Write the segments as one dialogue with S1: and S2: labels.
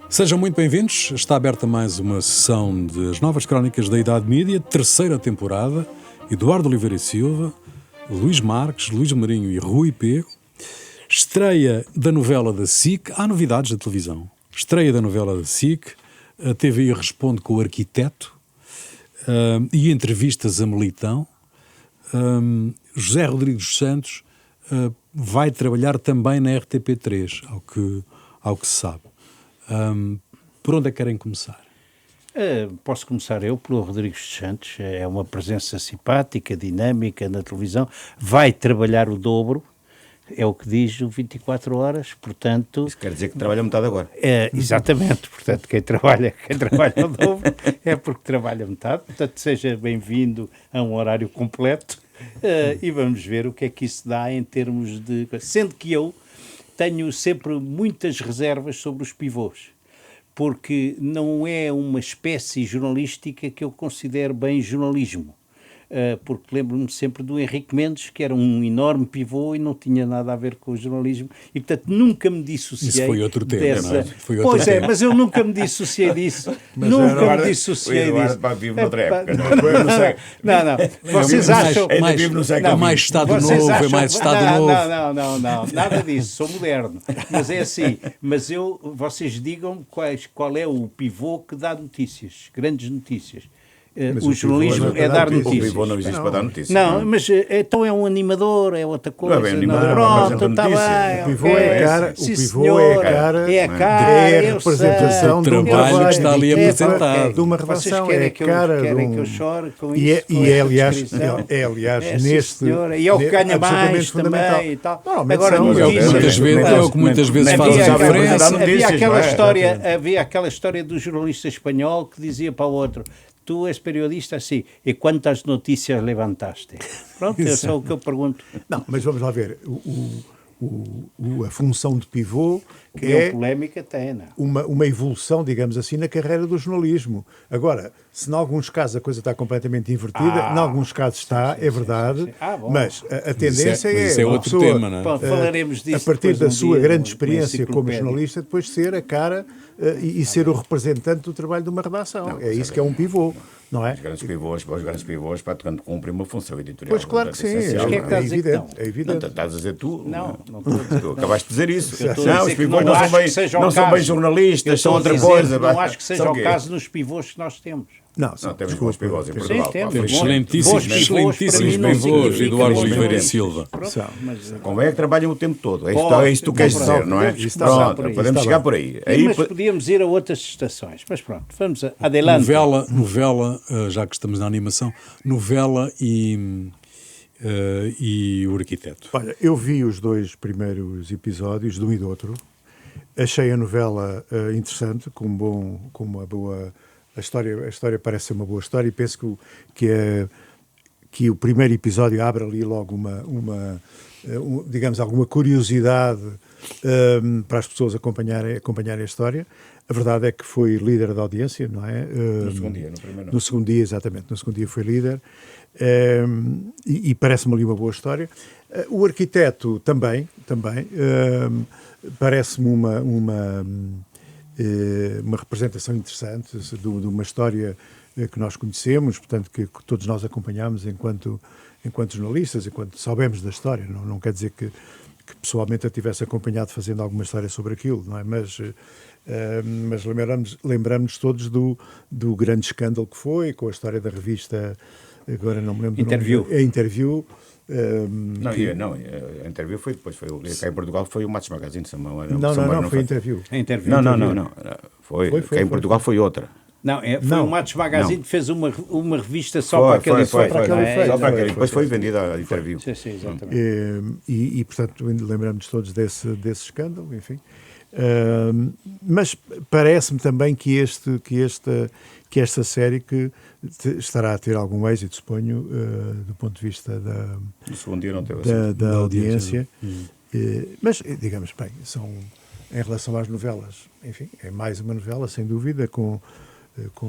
S1: Sejam muito bem-vindos. Está aberta mais uma sessão das Novas Crónicas da Idade Mídia, terceira temporada. Eduardo Oliveira e Silva, Luís Marques, Luís Marinho e Rui Pego. Estreia da novela da SIC. Há novidades da televisão. Estreia da novela da SIC. A TVI responde com o Arquiteto e entrevistas a Melitão. José Rodrigues Santos vai trabalhar também na RTP3, ao que se sabe. Por onde é que querem começar?
S2: Posso começar eu pelo Rodrigues Santos. É uma presença simpática, dinâmica na televisão, vai trabalhar o dobro, é o que diz o 24 horas, portanto...
S3: Isso quer dizer que trabalha metade agora.
S2: Exatamente, portanto quem trabalha o dobro é porque trabalha metade, portanto seja bem-vindo a um horário completo e vamos ver o que é que isso dá em termos de... Sendo que eu tenho sempre muitas reservas sobre os pivôs, porque não é uma espécie jornalística que eu considero bem jornalismo. Porque lembro-me sempre do Henrique Mendes, que era um enorme pivô e não tinha nada a ver com o jornalismo, e portanto nunca me dissociei.
S1: Isso foi outro tema,
S2: dessa...
S1: não é? Foi outro
S2: pois
S1: tema.
S2: É, mas eu nunca me dissociei disso. Nunca me dissociei disso.
S3: Vive noutra época.
S2: Não. Vocês acham...
S1: É mais Estado Novo, é mais Estado Novo.
S2: Não, nada disso, sou moderno. Mas é assim, vocês digam qual é o pivô que dá notícias, grandes notícias. O jornalismo é dar notícias.
S3: O pivô não existe para dar notícias.
S2: Não, mas então é um animador, é outra coisa.
S3: Não é bem animador,
S2: pronto, está bem.
S4: O pivô é a cara,
S2: Sim,
S4: o pivô
S2: senhor,
S4: é a cara,
S2: é
S4: a representação
S1: do trabalho que está ali apresentado.
S4: De uma redação, é a cara de um...
S2: que eu chore com
S4: E
S2: isso?
S4: é aliás, neste...
S2: E é o que ganha mais também e tal. Agora,
S1: é o que muitas vezes faz a diferença.
S2: Havia aquela história do jornalista espanhol que dizia para o outro: tu és periodista, sim, e quantas notícias levantaste? Pronto, é só o que eu pergunto.
S4: Não, mas vamos lá ver. A função de pivô
S2: é polémica tem, não?
S4: Uma evolução, digamos assim, na carreira do jornalismo. Agora, se em alguns casos a coisa está completamente invertida, em alguns casos está, é verdade, mas a tendência
S1: é outro
S4: pessoa,
S1: tema, não é?
S2: Bom, falaremos disso
S4: a partir da sua grande experiência como
S2: enciclopédia.
S4: jornalista, depois ser a cara e ser o representante do trabalho de uma redação.
S3: Não,
S4: é isso que é um pivô, não é?
S3: Os grandes pivôs praticamente cumprem uma função editorial.
S4: Pois claro que sim, é evidente.
S3: Não estás a dizer tu.
S2: Não estou a dizer.
S3: Tu acabaste de dizer isso.
S2: Não,
S3: os pivôs não são bem jornalistas, são outra coisa.
S2: Não acho que seja o caso nos pivôs que nós temos.
S4: Não,
S3: temos bons pivôs em Portugal.
S1: Excelentíssimos pivôs, Eduardo Oliveira e Silva.
S3: Convém é que trabalhem o tempo todo. É isto que tu queres dizer, não é? Pronto, podemos chegar por aí.
S2: Mas podíamos ir a outras estações. Mas pronto, vamos adelante.
S1: Novela, já que estamos na animação, novela e o Arquiteto.
S4: Olha, eu vi os 2 primeiros episódios de um e do outro. Achei a novela interessante, com uma boa... A história parece ser uma boa história e penso que o primeiro episódio abre ali logo digamos, alguma curiosidade para as pessoas acompanharem a história. A verdade é que foi líder da audiência, não é?
S3: No segundo dia, no primeiro não.
S4: No segundo dia, exatamente. No segundo dia foi líder. E parece-me ali uma boa história. O Arquiteto também parece-me uma representação interessante de uma história que nós conhecemos, portanto, que todos nós acompanhamos enquanto jornalistas, enquanto soubemos da história. Não quer dizer que pessoalmente a tivesse acompanhado fazendo alguma história sobre aquilo, não é? Mas lembramos todos do grande escândalo que foi, com a história da revista, agora não me lembro
S2: Interview.
S4: do nome. Interview.
S3: A Interview foi depois. Cá em Portugal foi o Matos Magazine.
S4: Não, foi Interview.
S3: Não. Foi cá em Portugal foi outra.
S2: Foi o Matos Magazine que fez uma revista só para aquele efeito.
S3: Depois foi vendida a Interview.
S2: Sim, exatamente.
S4: E portanto, lembramos todos desse escândalo, enfim. Mas parece-me também que esta série que estará a ter algum êxito, suponho, do ponto de vista
S3: no segundo dia não teve
S4: da audiência. Mas, digamos, bem, em relação às novelas, enfim, é mais uma novela, sem dúvida, com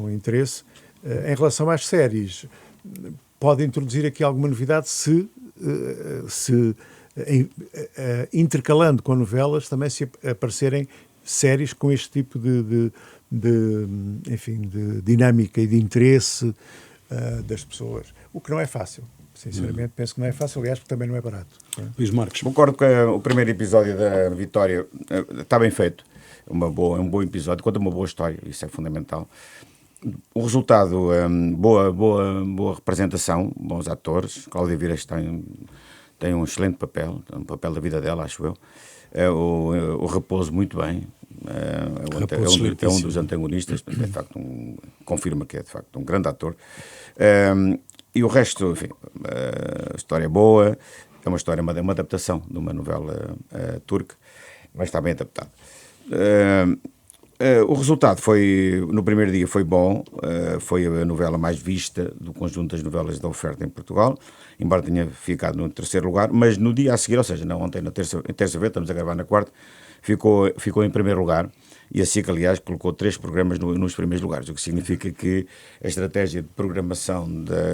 S4: interesse. Em relação às séries, pode introduzir aqui alguma novidade se intercalando com novelas, também se aparecerem séries com este tipo enfim, de dinâmica e de interesse das pessoas. O que não é fácil. Sinceramente, penso que não é fácil, aliás, porque também não é barato. Não é?
S1: Luís Marques.
S3: Concordo que o primeiro episódio da Vitória está bem feito. É um bom episódio, conta uma boa história, isso é fundamental. O resultado, boa representação, bons atores. Cláudia Vieira tem um excelente papel, um papel da vida dela, acho eu. O Raposo, muito bem. É um dos antagonistas, é de facto confirma que é de facto um grande ator. E o resto, enfim, a história é boa, é uma adaptação de uma novela turca, mas está bem adaptado. O resultado no primeiro dia foi bom, foi a novela mais vista do conjunto das novelas da oferta em Portugal, embora tenha ficado no terceiro lugar, mas no dia a seguir, ou seja, ontem, na terça-feira, estamos a gravar na quarta, ficou em primeiro lugar. E a SIC, aliás, colocou 3 programas nos primeiros lugares, o que significa que a estratégia de programação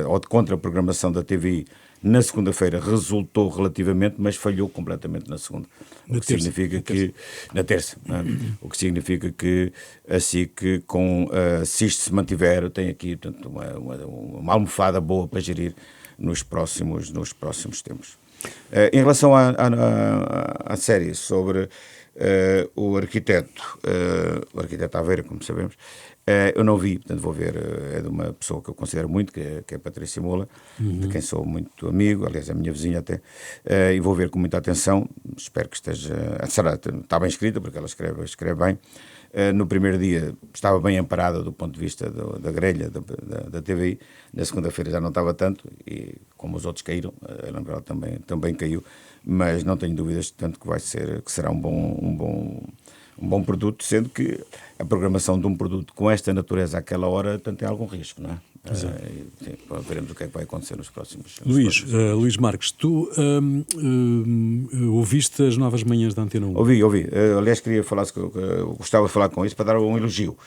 S3: ou de contra-programação da TVI na segunda-feira resultou relativamente, mas falhou completamente na segunda. Na terça. Não é? O que significa que a SIC, se isto se mantiver, tem aqui portanto, uma almofada boa para gerir nos próximos tempos. Em relação à série sobre o arquiteto Aveiro, como sabemos, eu não vi, portanto vou ver, é de uma pessoa que eu considero muito, que é a Patrícia Mola, de quem sou muito amigo, aliás é a minha vizinha até, e vou ver com muita atenção, espero que está bem escrita, porque ela escreve bem. No primeiro dia estava bem amparada do ponto de vista da grelha da TVI, na segunda-feira já não estava tanto, e como os outros caíram, a novela também caiu, mas não tenho dúvidas tanto que será um bom produto, sendo que a programação de um produto com esta natureza àquela hora tem algum risco, não é? Veremos o que é que vai acontecer nos próximos.
S1: Luís Marques, tu ouviste as novas manhãs da Antena 1?
S3: Ouvi. Aliás, gostava de falar com isso para dar um elogio.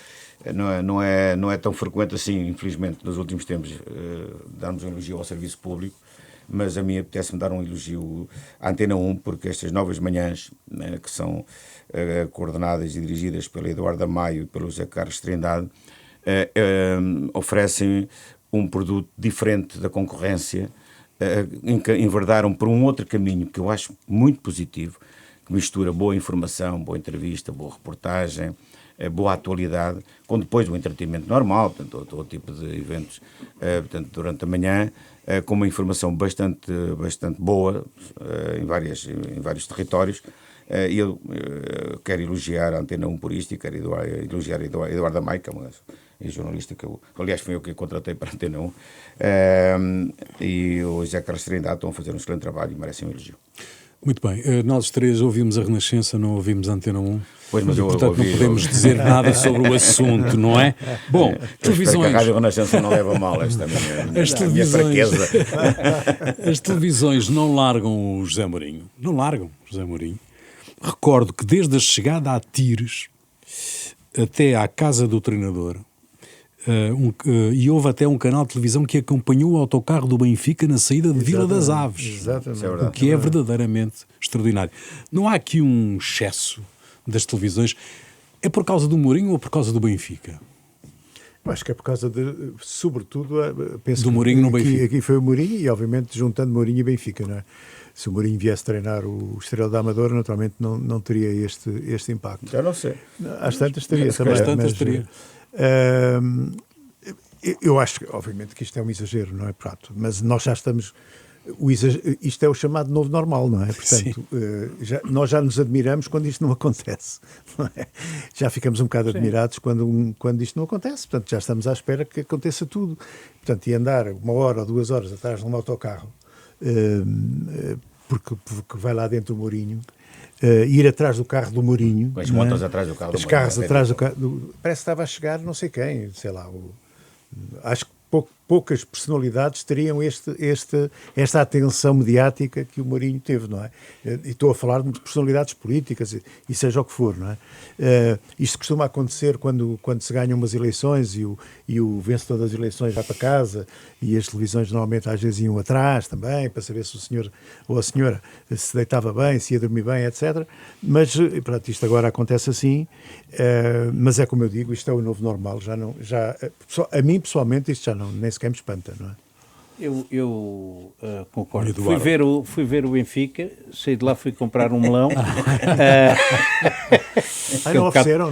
S3: Não é tão frequente assim, infelizmente, nos últimos tempos, darmos um elogio ao serviço público, mas a mim apetece-me dar um elogio à Antena 1, porque estas novas manhãs, que são coordenadas e dirigidas pelo Eduardo Amaio e pelo José Carlos Trindade, oferecem um produto diferente da concorrência, enverdaram por um outro caminho que eu acho muito positivo, que mistura boa informação, boa entrevista, boa reportagem, boa atualidade, com depois o entretenimento normal, portanto, todo tipo de eventos portanto, durante a manhã, com uma informação bastante boa em vários territórios. E eu quero elogiar a Antena 1 por isto e quero elogiar Eduardo Amaio, que é um jornalista que aliás foi eu que contratei para a Antena 1, e o José Carlos Trindade estão a fazer um excelente trabalho e merecem um elogio.
S1: Muito bem, nós 3 ouvimos a Renascença, não ouvimos a Antena 1.
S3: Pois, mas
S1: portanto, não podemos dizer nada sobre o assunto, não é? Bom, televisões.
S3: A Rádio Renascença não leva mal esta minha fraqueza.
S1: As televisões não largam o José Mourinho. Recordo que desde a chegada a Tires até à casa do treinador, e houve até um canal de televisão que acompanhou o autocarro do Benfica na saída de Vila das Aves.
S4: Exatamente.
S1: O que é verdadeiramente extraordinário. Não há aqui um excesso das televisões. É por causa do Mourinho ou por causa do Benfica?
S4: Acho que é por causa sobretudo, penso
S1: do Mourinho no Benfica.
S4: Aqui foi o Mourinho e, obviamente, juntando Mourinho e Benfica, não é? Se o Mourinho viesse treinar o Estrela da Amadora, naturalmente não teria este impacto.
S3: Já não sei.
S4: Às tantas teria também.
S1: Às tantas teria.
S4: Eu acho, obviamente, que isto é um exagero, não é? Prato, mas nós já estamos... isto é o chamado novo normal, não é? Portanto, nós já nos admiramos quando isto não acontece. Não é? Já ficamos um bocado admirados quando isto não acontece. Portanto, já estamos à espera que aconteça tudo. Portanto, e andar 1 hora ou 2 horas atrás de um autocarro, porque vai lá dentro o Mourinho, ir atrás do carro do Mourinho.
S3: Com as motas atrás do carro do
S4: Mourinho. Os carros atrás do carro. Parece que estava a chegar não sei quem, sei lá. Acho que poucas personalidades teriam esta atenção mediática que o Mourinho teve, não é? E estou a falar de personalidades políticas e seja o que for, não é? Isto costuma acontecer quando se ganham umas eleições e o vencedor das eleições vai para casa e as televisões normalmente às vezes iam atrás também para saber se o senhor ou a senhora se deitava bem, se ia dormir bem, etc. Mas, pronto, isto agora acontece assim, mas é como eu digo, isto é o novo normal, a mim pessoalmente isto já nem sequer me espanta, não é?
S2: Eu concordo.
S1: Eduardo.
S2: Fui ver o Benfica, saí de lá, fui comprar um melão.
S4: Não ofereceram?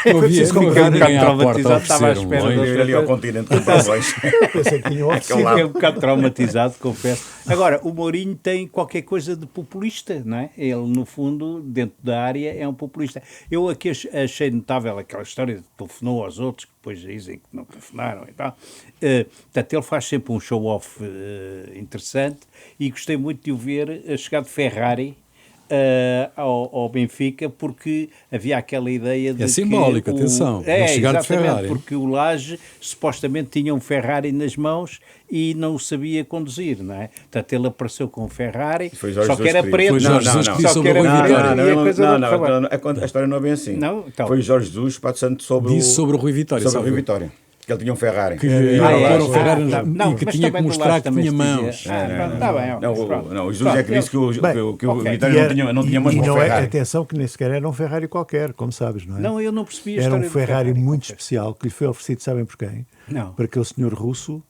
S1: Eu vi
S2: Fiquei um
S1: ninguém
S2: bocado
S1: à porta
S2: traumatizado, estava à
S1: oferecer
S2: espera
S1: um
S2: da
S3: Ir ali ao continente comprar dois.
S4: Pensei que tinham oferecido.
S2: Fiquei um bocado traumatizado, confesso. Agora, o Mourinho tem qualquer coisa de populista, não é? Ele, no fundo, dentro da área, é um populista. Eu aqui achei notável aquela história de telefonou aos outros, que depois dizem que não telefonaram e tal. Portanto, ele faz sempre um show-off interessante e gostei muito de o ver a chegar de Ferrari ao Benfica, porque havia aquela ideia de
S1: simbólico,
S2: que
S1: atenção, ele chegar de
S2: exatamente,
S1: Ferrari.
S2: porque o Lage supostamente tinha um Ferrari nas mãos e não o sabia conduzir, não é? Portanto, ele apareceu com o Ferrari,
S3: Foi Jorge
S2: só que
S3: Jesus
S2: era
S3: que
S2: preto.
S1: Foi Jorge Jesus que disse
S2: Só
S1: sobre
S2: que
S1: o
S2: era
S1: Rui
S2: preto
S1: Vitória.
S2: e a coisa não correu bem.
S3: A história não é bem assim.
S2: Não? Então.
S3: Foi Jorge Jesus, Pato Santo,
S1: Disse sobre o Rui Vitória.
S3: sobre o
S1: sabe?
S3: Rui Vitória. Que ele tinha um Ferrari.
S1: Que
S2: é?
S1: pôr o Ferrari
S2: Tá. Não,
S1: e que
S2: mas
S1: tinha que
S2: também do
S1: mostrar
S2: Lage
S1: que
S2: também
S1: tinha
S2: se dizia.
S1: mãos.
S2: Está bem, pronto.
S3: Não, o Jesus é que disse que o
S2: ok.
S3: Vitória não tinha mãos
S4: e
S3: para o
S4: não é,
S3: Ferrari.
S4: atenção que nem sequer era um Ferrari qualquer, como sabes, não é?
S2: Não, eu não percebi a
S4: Era um
S2: história do
S4: Ferrari muito
S2: confesso.
S4: especial que lhe foi oferecido, sabem por quem?
S2: Não.
S4: Por aquele senhor russo.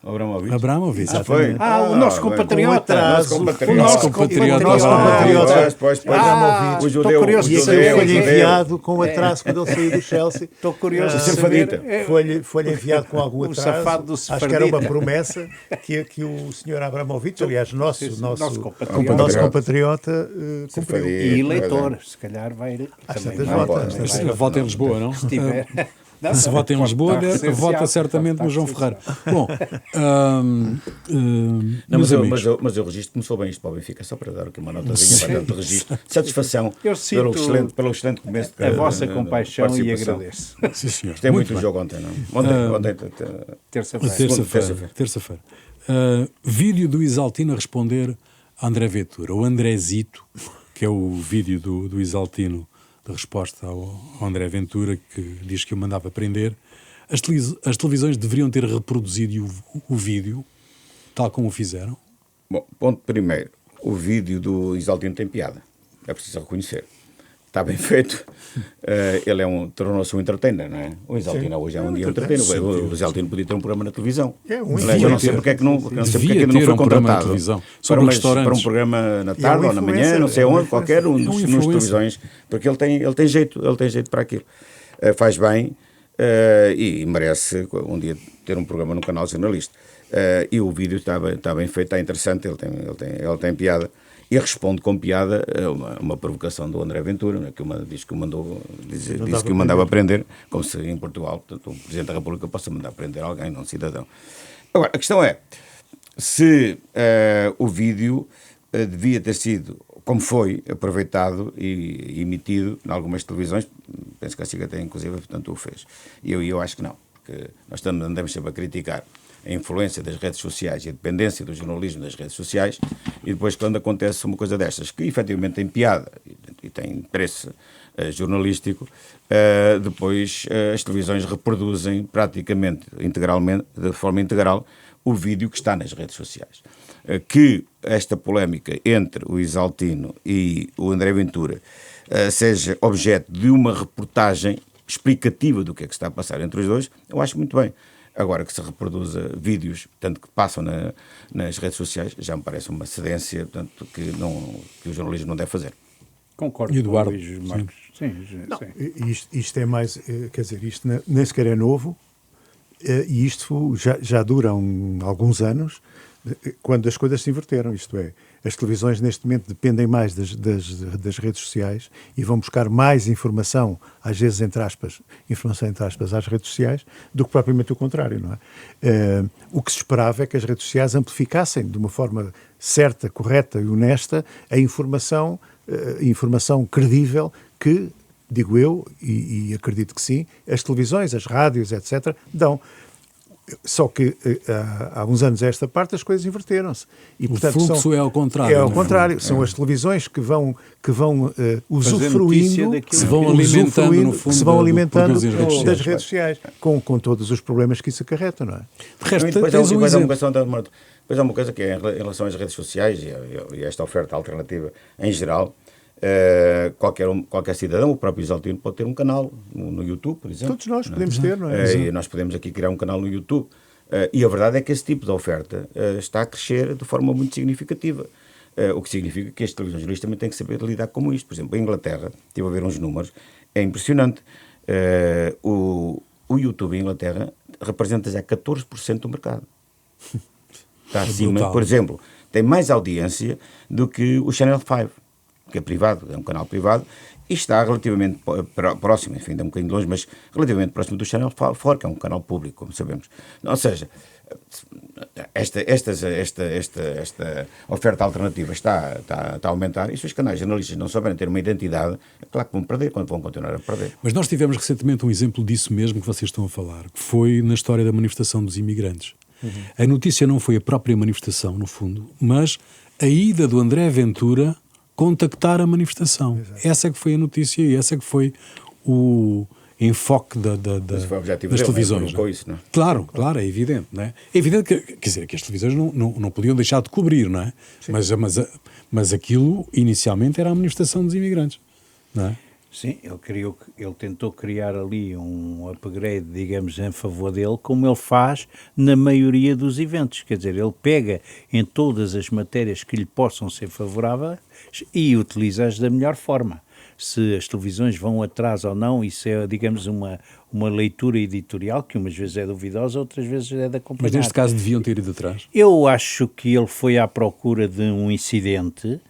S1: Abramovich.
S3: Foi.
S2: O nosso compatriota.
S3: Nosso compatriota.
S1: Nosso compatriota.
S4: Nosso compatriota.
S3: Pois.
S4: Abramovich.
S3: O judeu.
S2: curioso
S4: E
S2: de
S3: o
S4: aquilo
S2: saber.
S3: judeu,
S4: foi-lhe
S3: o
S4: enviado com atraso quando ele saiu do Chelsea.
S2: Estou curioso de
S3: Sefardita.
S2: saber.
S4: Foi-lhe enviado com algum
S2: O safado do
S4: atraso. Acho que era uma
S2: Sefardita.
S4: promessa que o senhor Abramovich, aliás, nosso
S2: compatriota.
S4: compatriota, cumpriu.
S2: E eleitor, se calhar vai.
S4: Às
S2: também
S4: tantas
S2: vai-
S4: votas.
S2: também
S1: Se
S2: vai-
S1: vota em Lisboa, não?
S2: Se tiver. Não,
S1: Se vota em Lisboa,
S2: está residencial,
S1: vota certamente
S2: está
S1: no João
S2: residencial.
S1: Ferreira. Bom,
S3: Não,
S1: meus amigos,
S3: mas o registro começou bem isto para o Benfica, só para dar aqui uma notazinha para tanto registro. Satisfação
S2: Eu sinto
S3: pelo excelente começo
S2: a vossa compaixão e
S3: participação.
S2: agradeço.
S1: sim, senhor.
S3: Gostei muito do jogo ontem, não? Ontem
S2: Terça-feira.
S1: Terça-feira. Vídeo do Isaltino a responder a André Ventura. O Andrezito, que é o vídeo do Isaltino de resposta ao André Ventura, que diz que o mandava prender. As televisões deveriam ter reproduzido o vídeo, tal como o fizeram.
S3: Bom, ponto primeiro, o vídeo do Isaltino tem piada, é preciso reconhecer. Está bem feito. Ele tornou-se um entertainer, não é? O Isaltino hoje é um dia entertainer. O Isaltino podia ter um programa na televisão. Aliás, eu não sei porque é que ainda não foi contratado
S1: sobre
S3: para um programa na tarde ou na manhã, não sei onde, qualquer um nos televisões, porque ele tem jeito para aquilo. Faz bem e merece um dia ter um programa no canal jornalista. E o vídeo está bem feito, está interessante, ele tem piada. E responde com piada a uma provocação do André Ventura, né, disse que o mandava prender, como se em Portugal, portanto, o Presidente da República possa mandar prender alguém, não um cidadão. Agora, a questão é, se o vídeo devia ter sido, como foi, aproveitado e emitido em algumas televisões, penso que a SIC até inclusive, portanto, o fez. E eu acho que não, porque nós andamos sempre a criticar a influência das redes sociais e a dependência do jornalismo das redes sociais, e depois quando acontece uma coisa destas, que efetivamente tem piada e tem interesse jornalístico, depois as televisões reproduzem praticamente integralmente, de forma integral, o vídeo que está nas redes sociais. Que esta polémica entre o Isaltino e o André Ventura seja objeto de uma reportagem explicativa do que é que se está a passar entre os dois, eu acho muito bem. Agora, que se reproduza vídeos, tanto que passam nas redes sociais, já me parece uma cedência, portanto, que o jornalismo não deve fazer.
S2: Concordo
S1: Eduardo,
S2: com o Luís Marcos. Sim.
S4: Isto é mais, quer dizer, isto nem sequer é novo, e isto já dura alguns anos, quando as coisas se inverteram, isto é, as televisões neste momento dependem mais das redes sociais e vão buscar mais informação, às vezes informação entre aspas, às redes sociais, do que propriamente o contrário, não é? O que se esperava é que as redes sociais amplificassem de uma forma certa, correta e honesta a informação credível que, digo eu, e acredito que sim, as televisões, as rádios, etc., dão. Só que há uns anos a esta parte as coisas inverteram-se. E,
S1: O fluxo é ao contrário.
S4: É ao
S1: no
S4: contrário.
S1: fundo.
S4: São as televisões que vão
S2: notícia
S4: usufruindo,
S2: daquilo
S1: que se vão alimentando, no fundo,
S4: que se vão
S1: do que
S4: alimentando
S1: produzem as redes
S4: das
S1: sociais.
S4: redes sociais, com todos os problemas que isso acarreta, não é?
S1: De resto,
S3: Depois
S1: tens um
S3: há uma
S1: exemplo.
S3: questão depois há uma coisa que é em relação às redes sociais e a esta oferta alternativa em geral. Qualquer cidadão, o próprio Isaltino, pode ter um canal no YouTube, por exemplo.
S4: Todos nós podemos ter, não é?
S3: E nós podemos aqui criar um canal no YouTube. E a verdade é que esse tipo de oferta está a crescer de forma muito significativa. O que significa que as televisões jornalistas também têm que saber lidar com isto. Por exemplo, em Inglaterra, estive a ver uns números, é impressionante. O YouTube em Inglaterra representa já 14% do mercado. Está acima,
S1: brutal.
S3: por exemplo, tem mais audiência do que o Channel 5, que é privado, é um canal privado, e está relativamente próximo, enfim, ainda um bocadinho longe, mas relativamente próximo do Channel 4, que é um canal público, como sabemos. Ou seja, esta oferta alternativa está a aumentar, e se os canais jornalistas não souberem ter uma identidade, é claro que vão perder, quando vão continuar a perder.
S1: Mas nós tivemos recentemente um exemplo disso mesmo que vocês estão a falar, que foi na história da manifestação dos imigrantes. A notícia não foi a própria manifestação, no fundo, mas a ida do André Ventura contactar a manifestação. Essa é que foi a notícia e essa é que foi o enfoque
S3: Esse foi o objetivo
S1: das
S3: dele,
S1: televisões.
S3: provocou isso, não é?
S1: Claro, é evidente. Não é? É evidente que, quer dizer, que as televisões não podiam deixar de cobrir, não é? Mas aquilo, inicialmente, era a manifestação dos imigrantes, não é?
S2: Sim, ele tentou criar ali um upgrade, digamos, em favor dele, como ele faz na maioria dos eventos. Quer dizer, ele pega em todas as matérias que lhe possam ser favoráveis e utiliza-as da melhor forma. Se as televisões vão atrás ou não, isso é, digamos, uma leitura editorial que umas vezes é duvidosa, outras vezes é de acompanhar.
S1: Mas neste caso deviam ter ido atrás.
S2: Eu acho que ele foi à procura de um incidente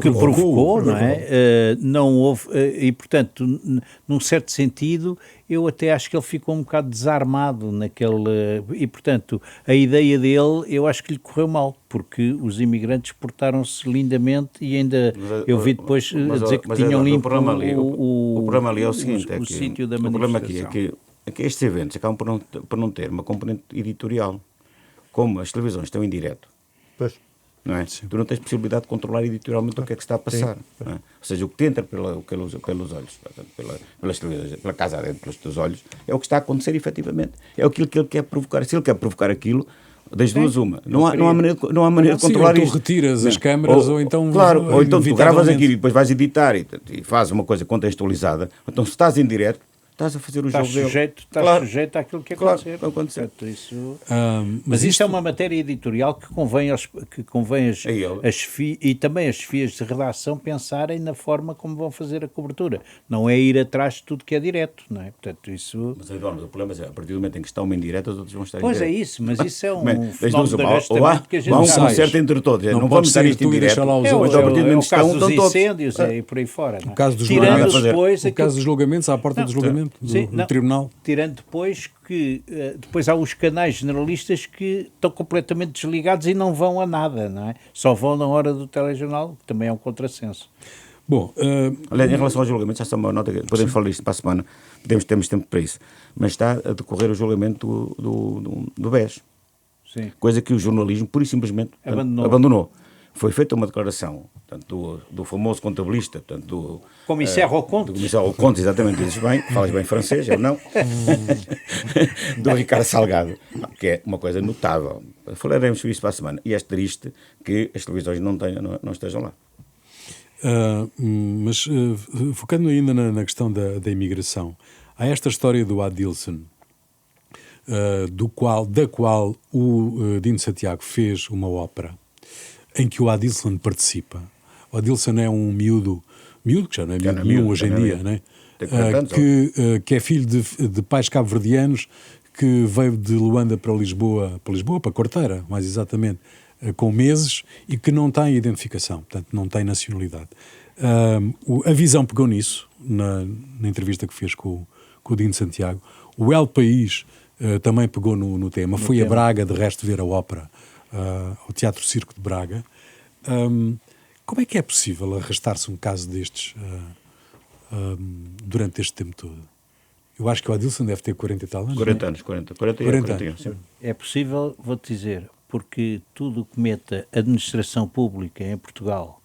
S2: que provocou, não é? Não houve, e portanto, num certo sentido, eu até acho que ele ficou um bocado desarmado naquele, e portanto, a ideia dele, eu acho que lhe correu mal, porque os imigrantes portaram-se lindamente e ainda, eu vi depois dizer que tinham limpo
S3: o problema ali é o seguinte,
S2: o sítio da manifestação.
S3: O problema aqui é que estes eventos acabam por não ter uma componente editorial. Como as televisões estão em direto,
S4: Pois.
S3: não é? Tu não tens possibilidade de controlar editorialmente o que é que está a passar. Não é? Ou seja, o que te entra pelos olhos, pelas televisões, pela casa adentro, pelos teus olhos, é o que está a acontecer efetivamente. É aquilo que ele quer provocar. Se ele quer provocar aquilo, das duas uma. Não há maneira de controlar
S1: ou
S3: isto.
S1: tu retiras as câmaras ou então...
S3: Claro, ou então tu gravas
S1: inevitavelmente.
S3: aquilo e depois vais editar e fazes uma coisa contextualizada. Então se estás em direto, estás a fazer o jogo dele.
S2: Estás sujeito àquilo que
S3: Claro,
S2: acontecer.
S3: vai acontecer.
S2: Portanto, isso...
S1: Mas
S2: isto é uma matéria editorial que convém e também as chefias de redação pensarem na forma como vão fazer a cobertura. Não é ir atrás de tudo que é direto, não é? Portanto, isso...
S3: Mas o problema é, a partir do momento em que estão em direto, os outros vão estar em
S2: Pois
S3: direto.
S2: é isso, mas isso é um
S3: Das
S2: fenómeno
S3: duas,
S2: de
S3: ou há
S2: arrastamento que a gente
S3: um
S2: sabe.
S3: concerto entre todos.
S1: Não
S3: Não
S1: pode
S3: vamos estar
S1: ser
S3: isto em
S1: tu e
S3: direto.
S1: deixar lá os
S2: É o,
S1: outros.
S3: Então, a partir do momento
S2: é o
S3: que estão,
S2: caso dos
S3: estão todos.
S2: incêndios e por aí fora. Não é?
S1: O caso dos
S2: Tirando
S1: julgamentos,
S2: depois
S1: o caso dos julgamentos, à porta do julgamento, do tribunal.
S2: Tirando depois que depois há os canais generalistas que estão completamente desligados e não vão a nada, não é? Só vão na hora do telejornal, que também é um contrassenso.
S1: Bom,
S3: Aliás, em relação aos julgamentos, já está uma nota, podemos falar isto para a semana, temos tempo para isso, mas está a decorrer o julgamento do BES,
S2: Sim.
S3: coisa que o jornalismo pura e simplesmente abandonou. Foi feita uma declaração, portanto, do famoso contabilista, portanto, do
S2: Commissaire aux comptes.
S3: Do Commissaire aux comptes, exatamente, dizes bem, falas bem francês, eu não. Do Ricardo Salgado, que é uma coisa notável. Falaremos sobre isso para a semana. E é triste que as televisões não estejam lá.
S1: Mas focando ainda na questão da imigração, há esta história do Adilson, da qual o Dino Santiago fez uma ópera em que o Adilson participa. O Adilson é um miúdo que já não é miúdo nenhum hoje em dia, né? Que é filho de pais cabo-verdianos, que veio de Luanda para Lisboa, para Corteira, mais exatamente, com meses, e que não tem identificação, portanto não tem nacionalidade. A Visão pegou nisso, na entrevista que fez com o Dino Santiago. O El País também pegou no tema. Foi a Braga, de resto, ver a ópera, ao Teatro Circo de Braga. Como é que é possível arrastar-se um caso destes durante este tempo todo? Eu acho que o Adilson deve ter 40 e tal anos.
S3: 40 anos, 40 41, sim.
S2: É possível, vou-te dizer, porque tudo o que meta administração pública em Portugal,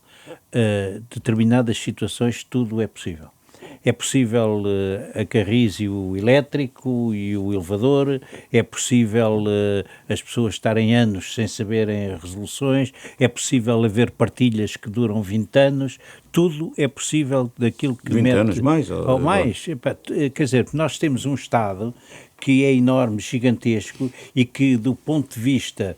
S2: determinadas situações, tudo é possível. É possível a Carris e o elétrico e o elevador, é possível as pessoas estarem anos sem saberem as resoluções, é possível haver partilhas que duram 20 anos, tudo é possível daquilo que
S3: 20
S2: mete...
S3: anos mais?
S2: Ou mais. Quer dizer, nós temos um Estado que é enorme, gigantesco e que, do ponto de vista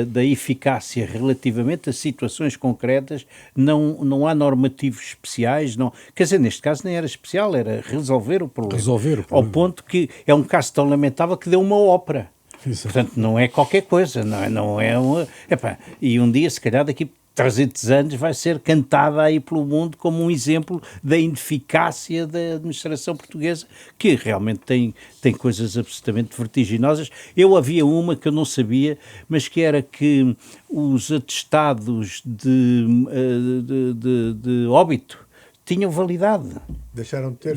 S2: da eficácia relativamente a situações concretas, não há normativos especiais, não, quer dizer, neste caso nem era especial, era resolver o problema. Ao ponto que é um caso tão lamentável que deu uma ópera. Exato. Portanto, não é qualquer coisa, não é uma... e um dia, se calhar, daqui 300 anos vai ser cantada aí pelo mundo como um exemplo da ineficácia da administração portuguesa, que realmente tem coisas absolutamente vertiginosas. Havia uma que eu não sabia, mas que era que os atestados de óbito tinham validade.
S4: Deixaram de ter.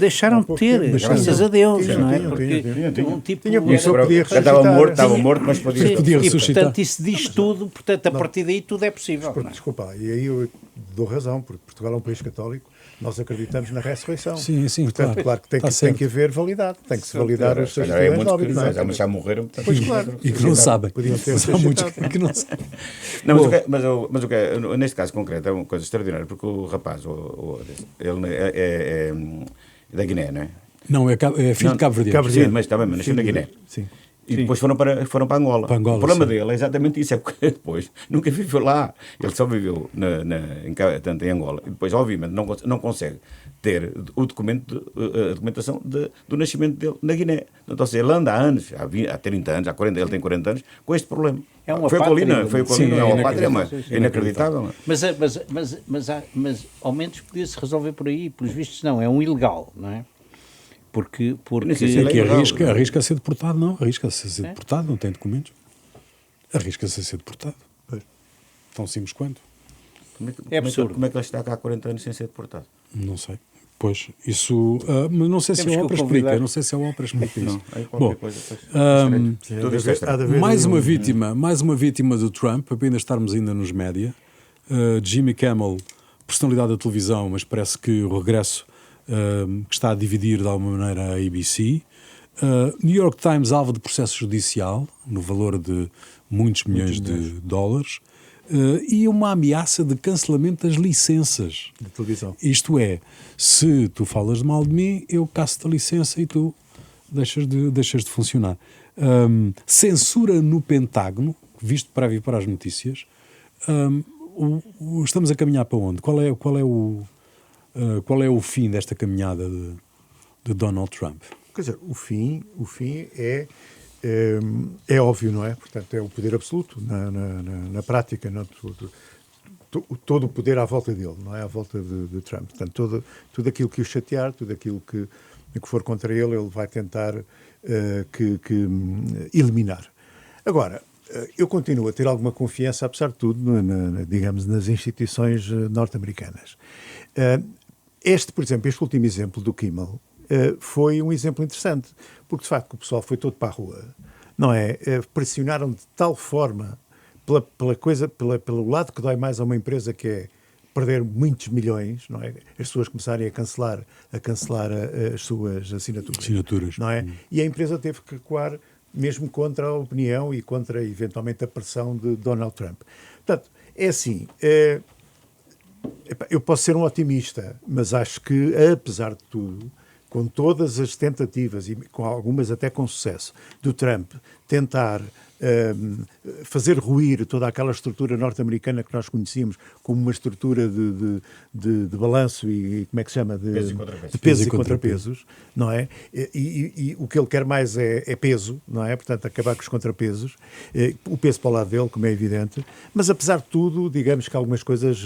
S2: Graças a Deus, não é? Porque um tipo...
S3: Estava morto, mas podia
S1: ressuscitar.
S2: E, portanto, isso diz tudo, portanto, a partir daí tudo é possível.
S4: Desculpa, e aí eu dou razão, porque Portugal é um país católico, nós acreditamos na ressurreição.
S1: Sim,
S4: portanto, claro que tem que haver validade, tem que se validar os seus
S3: estudantes óbitos, mas já morreram.
S4: Pois claro.
S1: E que não sabem.
S4: Podiam ter
S1: há muitos que não sabem.
S3: Mas o que é, neste caso concreto, é uma coisa extraordinária, porque o rapaz, ele é da Guiné, não é?
S1: Não, é filho de Cabo Verde.
S3: Sim, mas está bem, mas nasceu na Guiné.
S4: Sim.
S3: E depois foram para Angola. O problema dele é exatamente isso, é porque depois nunca viveu lá. Ele só viveu tanto em Angola. E depois, obviamente, não consegue ter a documentação do nascimento dele na Guiné. Então, ele anda há anos, há 30 anos, há 40, ele tem 40 anos, com este problema.
S2: É uma
S3: foi
S2: pátria.
S3: Foi uma pátria, mas é inacreditável.
S2: Mas ao menos podia-se resolver por aí, pelos vistos não, é um ilegal, não é? Porque
S1: arrisca a ser deportado, não. Arrisca-se a ser deportado, não tem documentos. Arrisca-se a ser deportado. Tão simples quanto.
S2: É absurdo.
S3: Como é que ele está cá há 40 anos sem ser deportado?
S1: Não sei. Pois, isso... mas não sei se a ópera explica. Não sei se a ópera explica isso. Bom, mais uma vítima do Trump, apenas estarmos ainda nos média. Jimmy Kimmel, personalidade da televisão, mas parece que o regresso... que está a dividir de alguma maneira a ABC. New York Times alvo de processo judicial no valor de muitos milhões de dólares e uma ameaça de cancelamento das licenças
S4: de televisão.
S1: Isto é, se tu falas de mal de mim, eu caço-te a licença e tu deixas de funcionar. Censura no Pentágono, visto prévio para as notícias. Estamos a caminhar para onde? Qual é o fim desta caminhada de Donald Trump?
S4: Quer dizer, o fim é óbvio, não é? Portanto, é o poder absoluto na prática, não? Todo o poder à volta dele, não é? À volta de Trump. Portanto, tudo aquilo que o chatear, tudo aquilo que for contra ele vai tentar eliminar. Agora, eu continuo a ter alguma confiança, apesar de tudo, digamos, nas instituições norte-americanas. Por exemplo, este último exemplo do Kimmel foi um exemplo interessante, porque de facto o pessoal foi todo para a rua, não é? Pressionaram de tal forma pelo lado que dói mais a uma empresa, que é perder muitos milhões, não é? As pessoas começarem a cancelar as suas assinaturas, não é? E a empresa teve que recuar mesmo contra a opinião e contra eventualmente a pressão de Donald Trump. Portanto, é assim. Eu posso ser um otimista, mas acho que, apesar de tudo, com todas as tentativas, e com algumas até com sucesso, do Trump tentar fazer ruir toda aquela estrutura norte-americana que nós conhecíamos como uma estrutura de balanço e como é que se chama? De pesos e contrapesos, não é? E o que ele quer mais é peso, não é? Portanto, acabar com os contrapesos, o peso para o lado dele, como é evidente, mas apesar de tudo, digamos que algumas coisas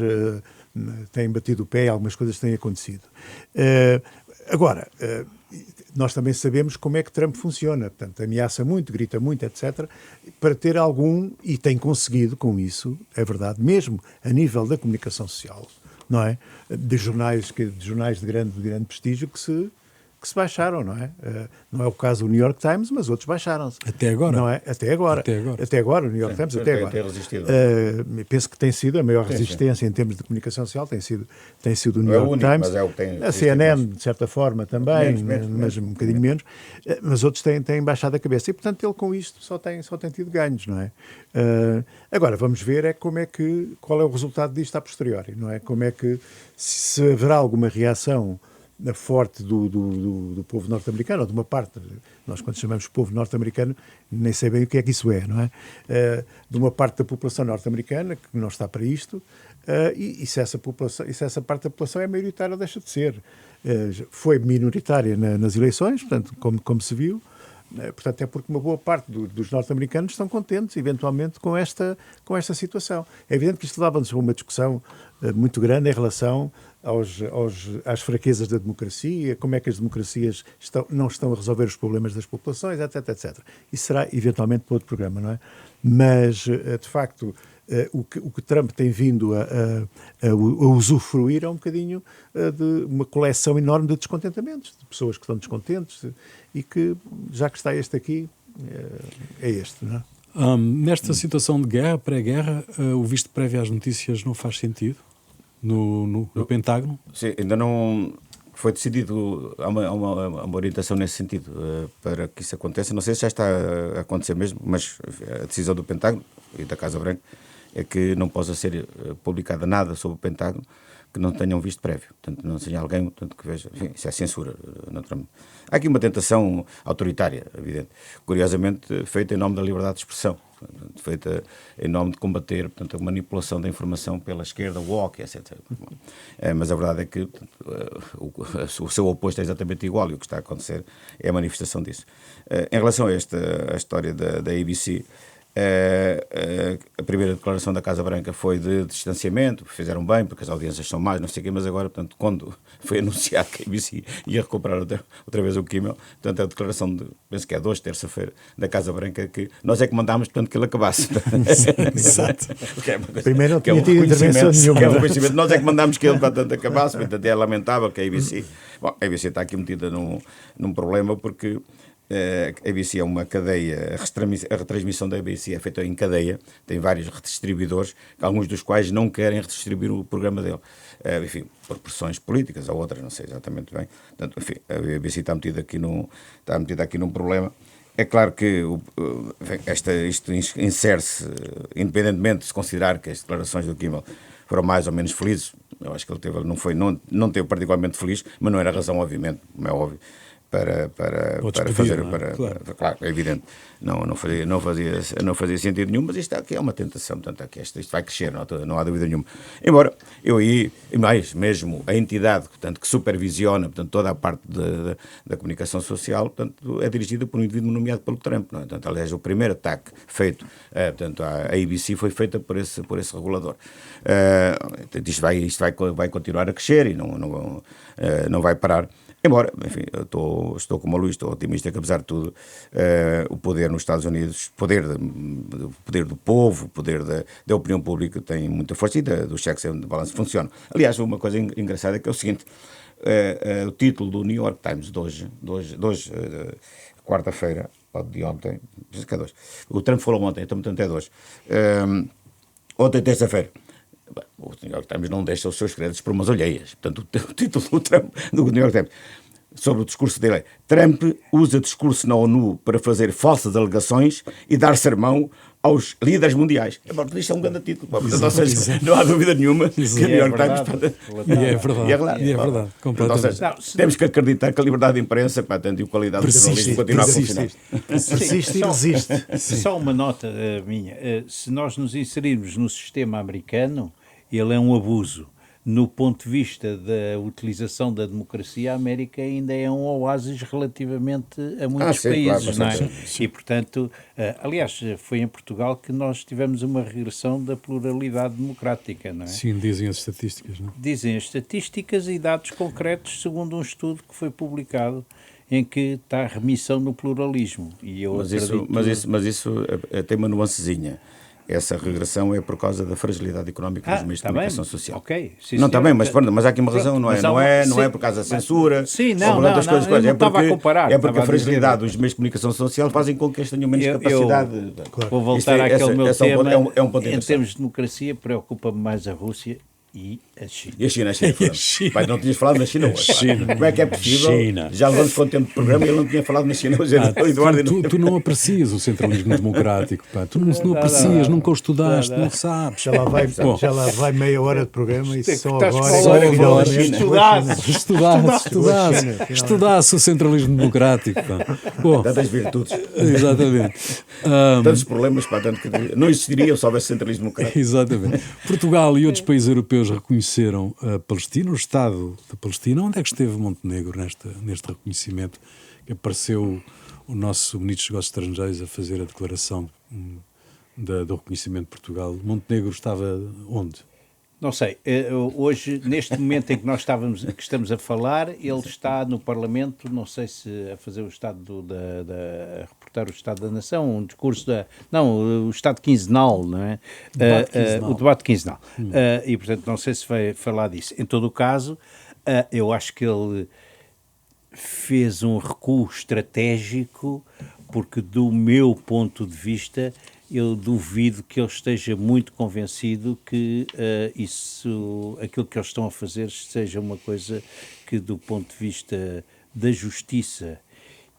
S4: têm batido o pé, algumas coisas têm acontecido. Agora, nós também sabemos como é que Trump funciona, portanto, ameaça muito, grita muito, etc., para ter algum, e tem conseguido com isso, é verdade, mesmo a nível da comunicação social, não é? De jornais de grande prestígio que se que se baixaram, não é? Não é o caso do New York Times, mas outros baixaram-se.
S1: Até agora?
S4: Não é? Até agora. Até agora, o New York Times, até agora.
S3: Tem resistido.
S4: Penso que tem sido a maior resistência em termos de comunicação social, tem sido o New York
S3: único,
S4: Times.
S3: mas é o que tem
S4: a CNN, de certa forma, também,
S3: menos,
S4: mas um bocadinho menos. Mas outros têm baixado a cabeça. E, portanto, ele com isto só tem tido ganhos, não é? Agora, vamos ver qual é o resultado disto a posteriori, não é? Como é que, se haverá alguma reação forte do povo norte-americano, ou de uma parte, nós quando chamamos povo norte-americano, nem sei bem o que é que isso é, não é? De uma parte da população norte-americana, que não está para isto, e se essa parte da população é maioritária ou deixa de ser. Foi minoritária nas eleições, portanto, como se viu, portanto, é porque uma boa parte dos norte-americanos estão contentes, eventualmente, com esta situação. É evidente que isto leva-nos a uma discussão muito grande em relação às fraquezas da democracia, como é que as democracias não estão a resolver os problemas das populações, etc, etc. Isso será, eventualmente, para outro programa, não é? Mas, de facto, o que Trump tem vindo a usufruir é um bocadinho de uma coleção enorme de descontentamentos, de pessoas que estão descontentes e que, já que está este aqui, é este, não é?
S1: Nesta situação de guerra, pré-guerra, o visto prévio às notícias não faz sentido no Pentágono?
S3: Sim, ainda não foi decidido, há uma orientação nesse sentido para que isso aconteça. Não sei se já está a acontecer mesmo, mas a decisão do Pentágono e da Casa Branca é que não possa ser publicada nada sobre o Pentágono que não tenha um visto prévio. Portanto, não seja alguém que veja. Enfim, isso é censura, naturalmente. Há aqui uma tentação autoritária, evidente. Curiosamente, feita em nome da liberdade de expressão. Feita em nome de combater, portanto, a manipulação da informação pela esquerda, o woke, etc. Mas a verdade é que o seu oposto é exatamente igual e o que está a acontecer é a manifestação disso. Em relação a a história da ABC, a primeira declaração da Casa Branca foi de distanciamento, fizeram bem, porque as audiências são mais, não sei o quê, mas agora, portanto, quando foi anunciado que a ABC ia recuperar outra vez o Kimmel, portanto, a declaração penso que é de hoje, terça-feira, da Casa Branca, que nós é que mandámos, portanto, que ele acabasse.
S1: Exato.
S4: Primeiro não tinha tido intervenção nenhuma.
S3: Que é um reconhecimento, nós é que mandámos que ele, portanto, acabasse, portanto, é lamentável que a ABC... Bom, a ABC está aqui metida num problema, porque a ABC é uma cadeia, a retransmissão da ABC é feita em cadeia, tem vários redistribuidores, alguns dos quais não querem redistribuir o programa dele. Enfim, por pressões políticas ou outras, não sei exatamente bem. Portanto, enfim, a ABC está metida aqui num problema. É claro que isto insere-se, independentemente de se considerar que as declarações do Kimmel foram mais ou menos felizes. Eu acho que ele não teve particularmente feliz, mas não era razão, obviamente, como é óbvio, para fazer, claro, é evidente, não fazia sentido nenhum, mas isto aqui é uma tentação, portanto, isto vai crescer, não há dúvida nenhuma. Embora e mais, mesmo a entidade, portanto, que supervisiona, portanto, toda a parte da comunicação social, portanto, é dirigida por um indivíduo nomeado pelo Trump, não é? Portanto, aliás, o primeiro ataque feito, portanto, à ABC foi feita por esse regulador. Isto vai continuar a crescer e não vai parar. Embora, enfim, estou como o Luís, estou otimista que, apesar de tudo, o poder nos Estados Unidos, o poder do povo, o poder da opinião pública tem muita força e dos checks and balances funciona. Aliás, uma coisa engraçada é que é o seguinte, o título do New York Times de hoje, quarta-feira, ou de ontem, que é de hoje, o Trump falou ontem, então, portanto, é de hoje, ontem, terça-feira, o New York Times não deixa os seus créditos por umas alheias. Portanto, o título do New York Times sobre o discurso dele é: Trump usa discurso na ONU para fazer falsas alegações e dar sermão aos líderes mundiais. Isto é um grande título. Portanto, ou seja, não há dúvida nenhuma que o New York Times...
S1: E é verdade, completamente.
S3: Temos que acreditar que a liberdade de imprensa, e a qualidade do jornalismo continua a funcionar.
S4: Persiste e resiste.
S2: Só uma nota minha. Se nós nos inserirmos no sistema americano, ele é um abuso. No ponto de vista da utilização da democracia, a América ainda é um oásis relativamente a muitos países, claro, não é? E, portanto, aliás, foi em Portugal que nós tivemos uma regressão da pluralidade democrática, não é?
S1: Sim, dizem as estatísticas, não é?
S2: Dizem as estatísticas e dados concretos, segundo um estudo que foi publicado, em que está a remissão no pluralismo. E eu
S3: mas isso tem uma nuancezinha. essa regressão é por causa da fragilidade económica dos meios de comunicação social.
S2: Ok. Sim,
S3: Não, está
S2: senhor.
S3: bem, mas há aqui uma razão, não é?
S2: Mas há
S3: Não
S2: uma-
S3: é
S2: sim.
S3: por causa da censura.
S2: Sim,
S3: ou
S2: não,
S3: por
S2: não,
S3: outras
S2: não,
S3: coisas.
S2: eu não
S3: É
S2: estava a comparar,
S3: é porque
S2: estava
S3: a
S2: a dizer-
S3: fragilidade dos meios de comunicação social fazem com que eles tenham menos
S2: Eu-
S3: capacidade.
S2: Vou voltar
S3: Isto é-
S2: àquele
S3: esse-
S2: meu
S3: esse é um
S2: tema.
S3: ponto- é um ponto
S2: Em
S3: interessante.
S2: termos de democracia, preocupa-me mais a Rússia e a China.
S3: E a China,
S1: E a China.
S3: Pai, não tinhas falado na China hoje.
S1: China.
S3: Como é que é possível?
S1: China.
S3: Já levamos quanto tempo de programa e ele não tinha falado na China hoje. O Eduardo
S1: Tu não aprecias o centralismo democrático, pá. Tu não aprecias, nunca o estudaste, não sabes.
S4: Já lá vai meia hora de programa e só
S2: Estás
S4: agora...
S2: com a
S3: só
S2: hora
S3: agora,
S2: que
S3: China.
S1: Estudasse o centralismo democrático, pá. Bom,
S3: Tantas virtudes,
S1: exatamente.
S3: tantos problemas, pá, tanto que não existiria se houvesse centralismo democrático.
S1: Exatamente. Portugal e outros países europeus reconheceram a Palestina, o Estado da Palestina. Onde é que esteve Montenegro neste reconhecimento? Que apareceu o nosso Ministro dos Negócios Estrangeiros a fazer a declaração do reconhecimento de Portugal. Montenegro estava onde?
S2: Não sei, hoje, neste momento em que que estamos a falar, ele está no Parlamento, não sei se a fazer o Estado a reportar o Estado da Nação, um discurso o Estado quinzenal, não é?
S1: Debate quinzenal.
S2: O debate quinzenal. E, portanto, não sei se vai falar disso. Em todo o caso, eu acho que ele fez um recuo estratégico, porque do meu ponto de vista eu duvido que ele esteja muito convencido que aquilo que eles estão a fazer seja uma coisa que, do ponto de vista da justiça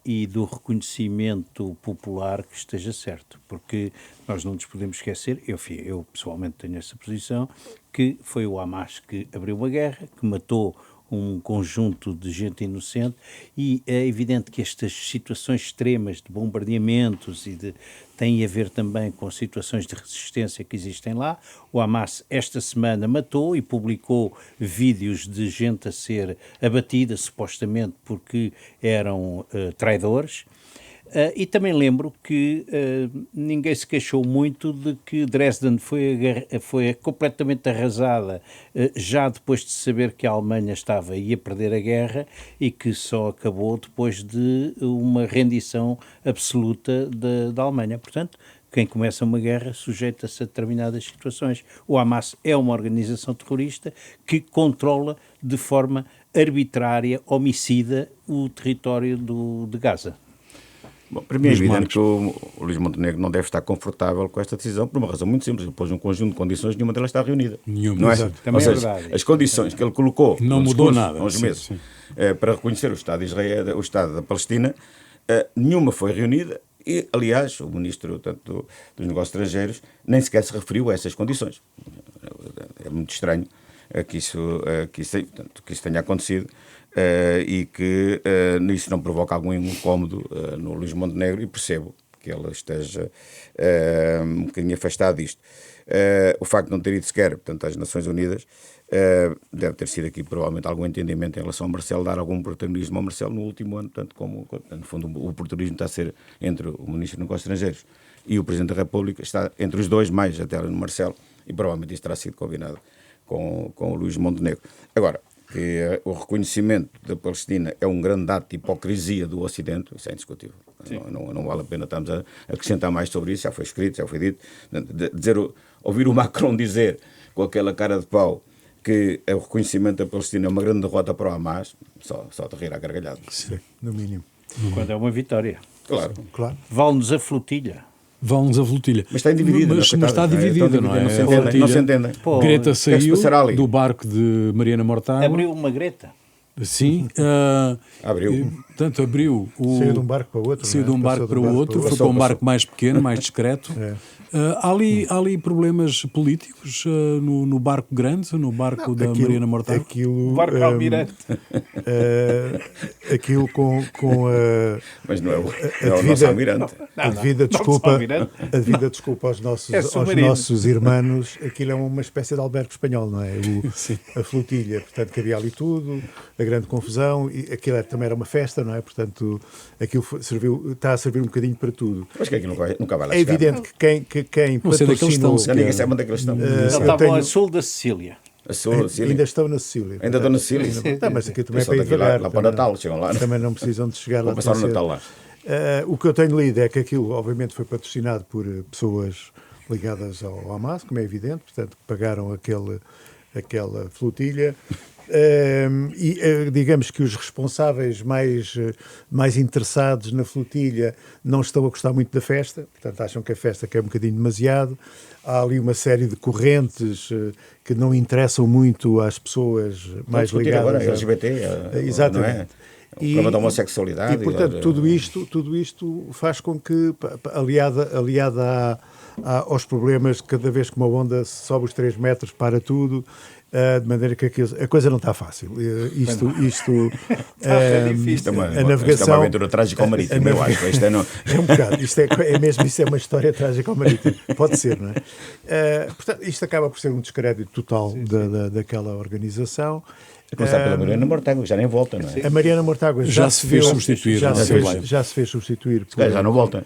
S2: e do reconhecimento popular, que esteja certo, porque nós não nos podemos esquecer, eu pessoalmente tenho essa posição, que foi o Hamas que abriu uma guerra, que matou um conjunto de gente inocente, e é evidente que estas situações extremas de bombardeamentos têm a ver também com situações de resistência que existem lá. O Hamas esta semana matou e publicou vídeos de gente a ser abatida, supostamente porque eram traidores. E também lembro que ninguém se queixou muito de que Dresden foi completamente arrasada já depois de saber que a Alemanha ia perder a guerra, e que só acabou depois de uma rendição absoluta da Alemanha. Portanto, quem começa uma guerra sujeita-se a determinadas situações. O Hamas é uma organização terrorista que controla de forma arbitrária, homicida, o território de Gaza.
S3: Bom, para mim é
S1: Luís
S3: evidente
S1: Marques.
S3: que o Luís Montenegro não deve estar confortável com esta decisão por uma razão muito simples. Ele pôs um conjunto de condições, nenhuma delas está reunida.
S1: Nenhuma,
S3: não é?
S1: exato.
S2: Também
S3: Ou
S2: é
S3: seja,
S2: verdade.
S3: as condições que ele colocou
S1: Não
S3: no
S1: mudou
S3: discurso,
S1: nada,
S3: há uns
S1: sim,
S3: meses,
S1: sim.
S3: para reconhecer o Estado de Israel, o Estado da Palestina, nenhuma foi reunida e, aliás, o Ministro dos Negócios Estrangeiros nem sequer se referiu a essas condições. É muito estranho que isso tenha acontecido. E que isso não provoca algum incómodo no Luís Montenegro, e percebo que ele esteja um bocadinho afastado disto. O facto de não ter ido sequer, portanto, às Nações Unidas, deve ter sido aqui provavelmente algum entendimento em relação ao Marcelo, dar algum protagonismo ao Marcelo no último ano, tanto como, no fundo, o protagonismo está a ser entre o Ministro dos Negócios Estrangeiros e o Presidente da República, está entre os dois, mais até no Marcelo, e provavelmente isso terá sido combinado com o Luís Montenegro. Agora, que o reconhecimento da Palestina é um grande ato de hipocrisia do Ocidente, isso é indiscutível. Não vale a pena estarmos a acrescentar mais sobre isso, já foi escrito, já foi dito. Ouvir o Macron dizer, com aquela cara de pau, que o reconhecimento da Palestina é uma grande derrota para o Hamas, só de rir à gargalhada.
S4: Sim, no mínimo.
S2: Quando é uma vitória.
S3: Claro.
S4: Claro.
S2: Vale-nos a flotilha.
S1: Vão-nos a flotilha.
S3: Mas está dividida,
S1: Mas
S3: não é?
S1: está
S3: Coitado,
S1: dividida, não é?
S3: não se
S1: A
S3: entendem,
S1: flotilha.
S3: não se entendem.
S2: Pô,
S1: Greta
S3: que é que se
S1: saiu
S3: passará ali?
S1: do barco de Mariana Mortágua.
S2: Abriu uma greta.
S1: Sim.
S3: Abriu.
S1: Portanto, abriu.
S4: Saiu de um barco para o outro.
S1: Saiu
S4: não é?
S1: de um barco
S4: Passou
S1: para o outro, foi para um barco mais pequeno, mais discreto. Há ali problemas políticos no barco grande, no barco da Mariana Mortágua?
S4: Aquilo,
S2: Barco Almirante.
S4: aquilo com a...
S3: Mas não é o
S4: devida-
S3: nosso almirante.
S4: A devida desculpa aos nossos irmãos, aquilo é uma espécie de albergue espanhol, não é? A flotilha, portanto, que havia ali tudo, a grande confusão, e aquilo também era uma festa, não é? Portanto, aquilo está a servir um bocadinho para tudo.
S3: Mas que aqui nunca vai lá
S4: É
S3: chegar.
S4: evidente que quem
S1: Não sei onde é que eles
S4: patrocinou...
S1: estão,
S3: Já ninguém sabe onde é que eles estão.
S2: Eles
S4: eu
S2: estavam
S4: tenho-
S2: a sul da Sicília.
S3: A Sicília.
S4: Ainda estão na Sicília.
S3: Ainda estão na Sicília?
S4: Mas aqui também é
S3: Só
S4: para ir
S3: daqui lá
S4: devagar.
S3: para o
S4: também
S3: Natal,
S4: não-
S3: chegam lá.
S4: Também não precisam de chegar lá
S3: Vou passar o
S4: tão
S3: Natal
S4: cedo.
S3: lá.
S4: O que eu tenho lido é que aquilo, obviamente, foi patrocinado por pessoas ligadas ao Hamas, como é evidente, portanto, pagaram aquela flotilha. Digamos que os responsáveis mais interessados na flotilha não estão a gostar muito da festa, portanto acham que a festa é um bocadinho demasiado. Há ali uma série de correntes que não interessam muito às pessoas mais ligadas
S3: agora, LGBT,
S4: exatamente.
S3: Não é? O problema da homossexualidade.
S4: E portanto, tudo isto faz com que, aliada aos problemas, cada vez que uma onda sobe os 3 metros, para tudo, de maneira que a coisa não está fácil. Isto
S2: É difícil.
S4: a navegação...
S3: Isto é uma aventura trágica ao marítimo, eu acho. Isto é, não...
S4: É um bocado. Isto é uma história trágica ao marítimo. Pode ser, não é? Portanto, isto acaba por ser um descrédito total daquela organização.
S3: A começar pela Mariana Mortágua, já nem volta, não é?
S4: A Mariana Mortágua
S1: já se fez substituir.
S4: Já se fez substituir.
S3: Já não volta.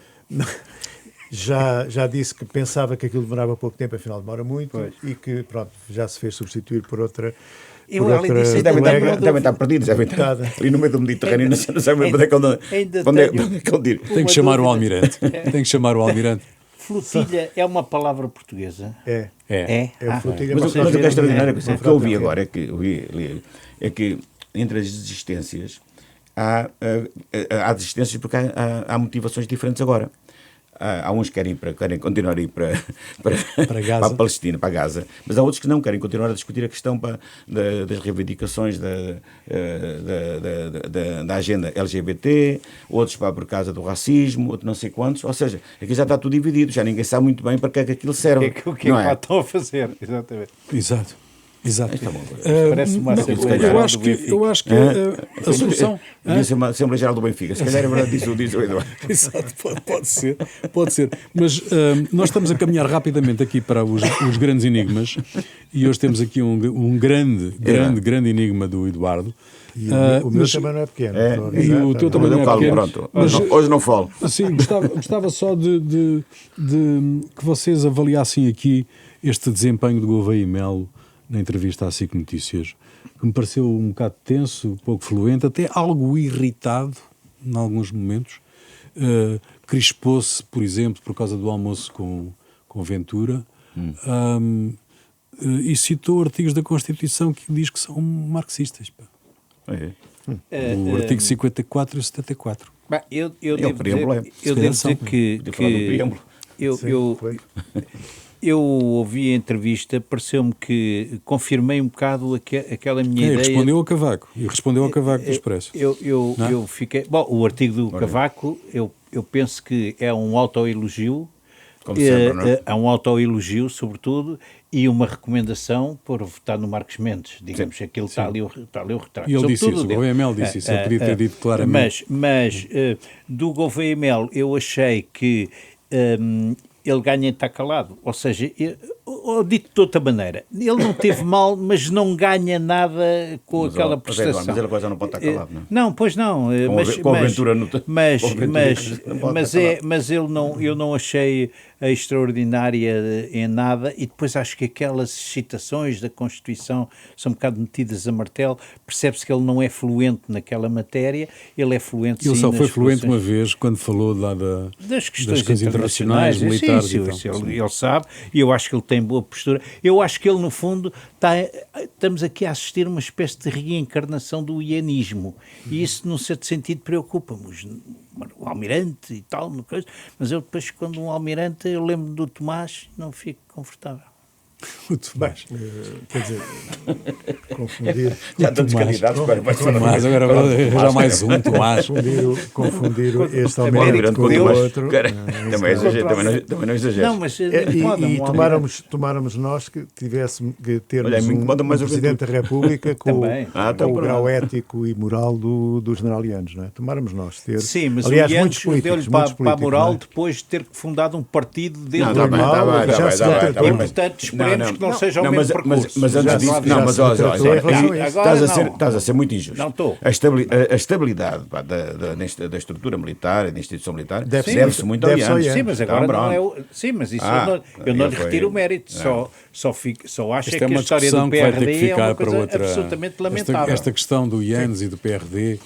S4: Já disse que pensava que aquilo demorava pouco tempo, afinal demora muito, e que, pronto, já se fez substituir por outra.
S3: Devem estar perdidos, devem estar ali no meio do Mediterrâneo, não sabem onde é que ele dir.
S1: Tem que chamar o Almirante. Tem que chamar o Almirante.
S2: Flotilha é uma palavra portuguesa?
S4: É.
S2: Flotilha.
S3: Mas o que é extraordinário, o que eu ouvi agora é que entre as existências há desistências porque há motivações diferentes agora. Há uns que querem continuar a ir para a Palestina, para Gaza, mas há outros que não querem continuar a discutir a questão das reivindicações da agenda LGBT, outros por causa do racismo, outros não sei quantos, ou seja, aqui já está tudo dividido, já ninguém sabe muito bem para que é que aquilo serve.
S2: O que é que lá estão a fazer, exatamente.
S1: Exato.
S2: Parece uma Assembleia
S1: eu acho que a solução...
S3: Devia ser uma Assembleia Geral do Benfica, se calhar é verdade, diz o Eduardo.
S1: Exato, pode ser. Mas nós estamos a caminhar rapidamente aqui para os grandes enigmas, e hoje temos aqui um grande enigma do Eduardo.
S4: E o meu também não é pequeno.
S1: E o teu também não é pequeno.
S3: Pronto, hoje não falo.
S1: Sim, gostava só de que vocês avaliassem aqui este desempenho de Gouveia e Melo na entrevista à SIC Notícias, que me pareceu um bocado tenso, pouco fluente, até algo irritado em alguns momentos. Crispou-se, por exemplo, por causa do almoço com Ventura, e citou artigos da Constituição que diz que são marxistas. O artigo 54 e 74.
S2: Eu devo dizer que eu ouvi a entrevista, pareceu-me que confirmei um bocado aquela minha ideia.
S1: Respondeu ao Cavaco. E respondeu ao Cavaco do Expresso.
S2: Eu fiquei... Bom, o artigo do Cavaco, eu penso que é um autoelogio.
S3: Como sempre, não é?
S2: É um autoelogio, sobretudo, e uma recomendação por votar no Marcos Mendes. Digamos, aquilo está ali o retrato.
S1: E ele disse isso, o Gouveia e Melo disse isso. Ele podia ter dito claramente.
S2: Mas do Gouveia e Melo, eu achei que... ele ganha e está calado, ou seja, dito de outra maneira, ele não teve mal, mas não ganha nada com aquela prestação.
S3: Mas ele agora já não pode estar calado, não é?
S2: Não, pois não. Mas eu não achei extraordinária em nada, e depois acho que aquelas citações da Constituição são um bocado metidas a martelo. Percebe-se que ele não é fluente naquela matéria, ele é fluente
S1: ele
S2: sim
S1: só foi
S2: nas
S1: fluente
S2: relações...
S1: uma vez quando falou lá das questões internacionais, militares
S2: sim,
S1: e tal.
S2: Ele sabe, e eu acho que ele tem boa postura. Eu acho que ele, no fundo, estamos aqui a assistir a uma espécie de reencarnação do ienismo, e isso, num certo sentido, preocupa-me. O Almirante e tal, mas eu depois, quando um Almirante, eu lembro do Tomás, não fico confortável.
S1: O Tomás.
S4: Quer dizer, confundir...
S3: Já tantos candidatos para
S1: Tomás, agora já mais um, Tomás.
S4: Confundir este Almirante com o outro...
S3: Também não exagero.
S2: Não, mas
S4: e tomáramos nós que termos um Presidente da República com o grau ético e moral do generalianos, não é? Tomáramos nós ter...
S2: Sim, mas
S4: aliás,
S2: o Yanes deu-lhe para a moral depois de ter fundado um partido dentro do mal. E, portanto, esperemos que não seja o mesmo percurso.
S3: Mas antes disso... Não, mas estás a ser muito injusto.
S2: Não estou.
S3: A estabilidade da estrutura militar, da instituição militar, deve-se muito ao Yanes.
S2: Sim, mas agora não é... Sim, mas isso eu não lhe retiro o mérito. Só acho que a história do PRD é uma coisa absolutamente lamentável.
S1: Esta questão do Yanes e do PRD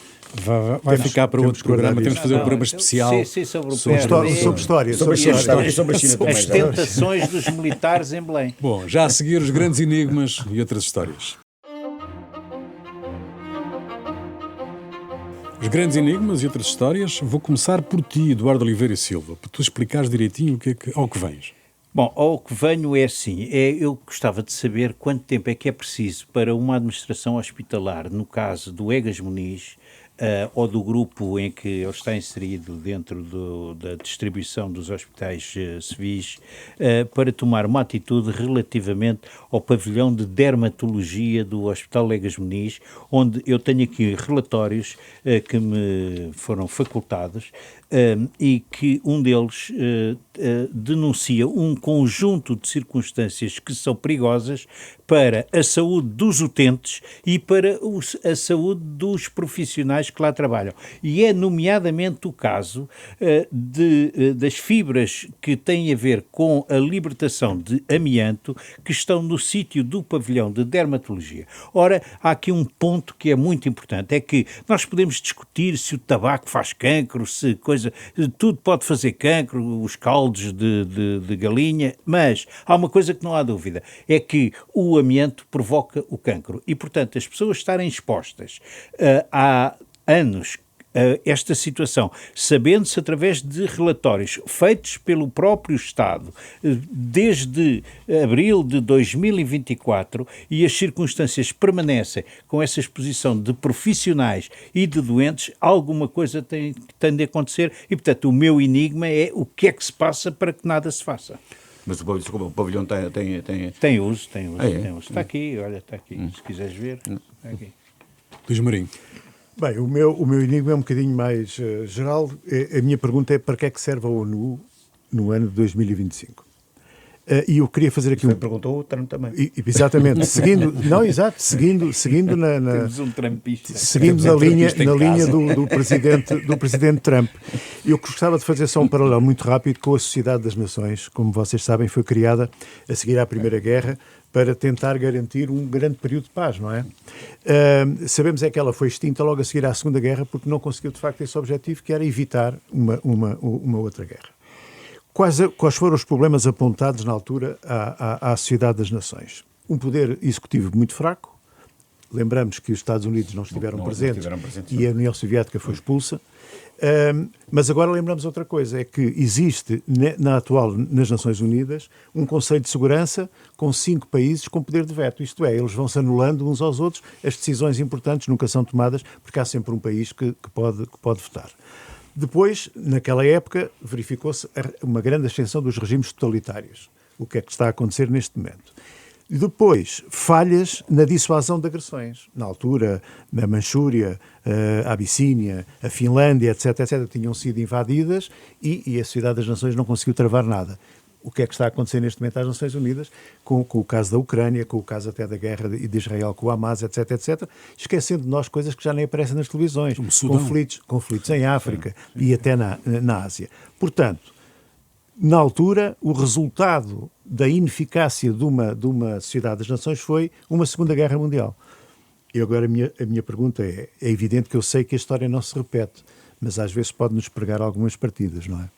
S1: Vai ficar para outro programa.
S4: guardar
S1: Temos de fazer um programa
S2: Sim,
S1: especial.
S2: sim, sobre o
S1: sobre
S2: PRD.
S4: Sobre história.
S3: Sobre a China,
S4: história.
S3: sobre a China também.
S2: As tentações dos militares em Belém.
S1: Bom, já a seguir os grandes enigmas e outras histórias. Os grandes enigmas e outras histórias. Vou começar por ti, Eduardo Oliveira e Silva, para tu explicares direitinho ao que vens.
S2: Bom, ao que venho é assim, eu gostava de saber quanto tempo é que é preciso para uma administração hospitalar, no caso do Egas Muniz, ou do grupo em que ele está inserido dentro da distribuição dos hospitais civis, para tomar uma atitude relativamente ao pavilhão de dermatologia do Hospital Egas Muniz, onde eu tenho aqui relatórios que me foram facultados, e que um deles denuncia um conjunto de circunstâncias que são perigosas para a saúde dos utentes e para a saúde dos profissionais que lá trabalham. E é nomeadamente o caso das fibras que têm a ver com a libertação de amianto que estão no sítio do pavilhão de dermatologia. Ora, há aqui um ponto que é muito importante, é que nós podemos discutir se o tabaco faz cancro, se tudo pode fazer cancro, os caldos de galinha, mas há uma coisa que não há dúvida, é que o amianto provoca o cancro e, portanto, as pessoas estarem expostas há anos a esta situação, sabendo-se através de relatórios feitos pelo próprio Estado desde abril de 2024 e as circunstâncias permanecem com essa exposição de profissionais e de doentes, alguma coisa tem de acontecer e, portanto, o meu enigma é o que é que se passa para que nada se faça.
S3: Mas o pavilhão tem...
S2: Tem uso. Tem uso. Está aqui, está aqui, se quiseres ver, está aqui.
S1: Luís Marinho.
S4: Bem, o meu enigma é um bocadinho mais geral. A minha pergunta é para que é que serve a ONU no ano de 2025? E eu queria fazer aqui
S3: Perguntou o Trump também.
S4: Exatamente, seguindo
S2: Temos um trumpista.
S4: seguindo na linha do presidente Trump. Eu gostava de fazer só um paralelo muito rápido com a Sociedade das Nações. Como vocês sabem, foi criada a seguir à Primeira Guerra para tentar garantir um grande período de paz, não é? Sabemos é que ela foi extinta logo a seguir à Segunda Guerra porque não conseguiu de facto esse objetivo, que era evitar uma outra guerra. Quais foram os problemas apontados na altura à Sociedade das Nações? Um poder executivo muito fraco. Lembramos que os Estados Unidos não estiveram presentes e a União Soviética foi expulsa. Mas agora lembramos outra coisa, é que existe nas Nações Unidas um Conselho de Segurança com 5 países com poder de veto. Isto é, eles vão-se anulando uns aos outros, as decisões importantes nunca são tomadas porque há sempre um país que pode votar. Depois, naquela época, verificou-se uma grande ascensão dos regimes totalitários. O que é que está a acontecer neste momento? Depois, falhas na dissuasão de agressões. Na altura, na Manchúria, a Abissínia, a Finlândia, etc., tinham sido invadidas e a Sociedade das Nações não conseguiu travar nada. O que é que está a acontecer neste momento às Nações Unidas, com o caso da Ucrânia, com o caso até da guerra de Israel com o Hamas, etc., esquecendo de nós coisas que já nem aparecem nas televisões, conflitos em África e até na Ásia. Portanto, na altura, o resultado da ineficácia de uma Sociedade das Nações foi uma Segunda Guerra Mundial. E agora a minha pergunta é evidente que eu sei que a história não se repete, mas às vezes pode-nos pregar algumas partidas, não é?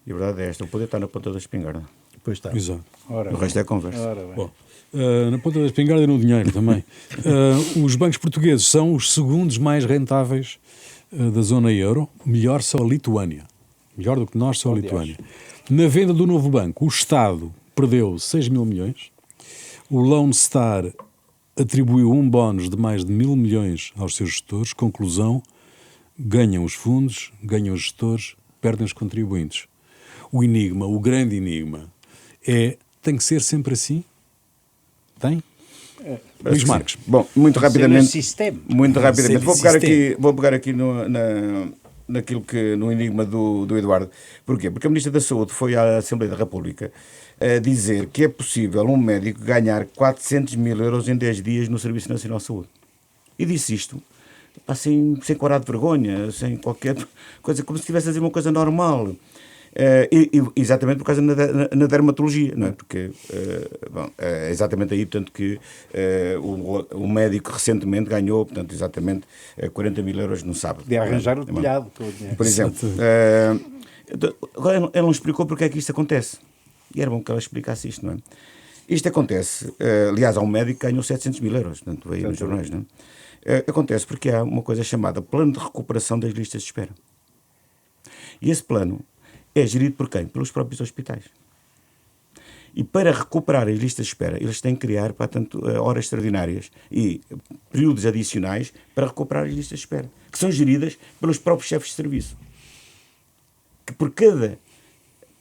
S3: E a verdade é esta, o poder está na ponta da espingarda.
S4: Pois está.
S1: Exato.
S3: O resto é conversa.
S1: Bom, na ponta da espingarda e no dinheiro também. Os bancos portugueses são os segundos mais rentáveis da zona euro, melhor só a Lituânia. Melhor do que nós, só a Lituânia. Na venda do novo banco, o Estado perdeu 6 mil milhões, o Lone Star atribuiu um bónus de mais de 1.000 milhões aos seus gestores. Conclusão, ganham os fundos, ganham os gestores, perdem os contribuintes. O enigma, o grande enigma, tem que ser sempre assim? Tem? Luís Marques.
S3: Bom, muito rapidamente.
S2: Sistema.
S3: Vou pegar aqui naquilo que, no enigma do Eduardo. Porquê? Porque a Ministra da Saúde foi à Assembleia da República a dizer que é possível um médico ganhar 400 mil euros em 10 dias no Serviço Nacional de Saúde. E disse isto sem corar de vergonha, sem qualquer coisa, como se estivesse a dizer uma coisa normal. Exatamente por causa na dermatologia, não é? Porque é exatamente aí, portanto, que o médico recentemente ganhou, portanto, exatamente 40 mil euros no sábado.
S2: De arranjar o telhado todo, né?
S3: Por exemplo, agora ele não explicou porque é que isto acontece. E era bom que ela explicasse isto, não é? Isto acontece, aliás, há um médico que ganhou 700 mil euros, portanto, veio nos jornais, não é? Acontece porque há uma coisa chamada Plano de Recuperação das Listas de Espera. E esse plano é gerido por quem? Pelos próprios hospitais. E para recuperar as listas de espera, eles têm que criar, portanto, horas extraordinárias e períodos adicionais para recuperar as listas de espera, que são geridas pelos próprios chefes de serviço. Que por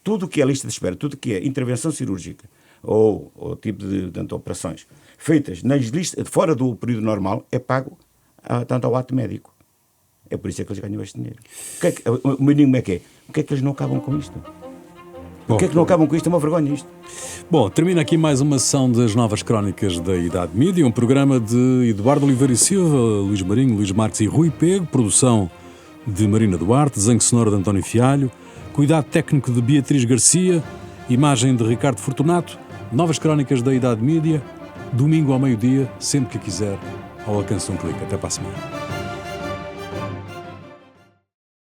S3: tudo o que é lista de espera, tudo o que é intervenção cirúrgica ou tipo de operações feitas nas listas, fora do período normal, é pago tanto ao ato médico. É por isso que eles ganham este dinheiro. O meu enigma é que o que é que eles não acabam com isto? O que é que não acabam com isto? É uma vergonha isto.
S1: Bom, termina aqui mais uma sessão das Novas Crónicas da Idade Mídia, um programa de Eduardo Oliveira e Silva, Luís Marinho, Luís Marques e Rui Pego, produção de Marina Duarte, desenho sonoro de António Fialho, cuidado técnico de Beatriz Garcia, imagem de Ricardo Fortunato. Novas Crónicas da Idade Mídia, domingo ao meio-dia, sempre que quiser, ao alcance de um clique. Até para a semana.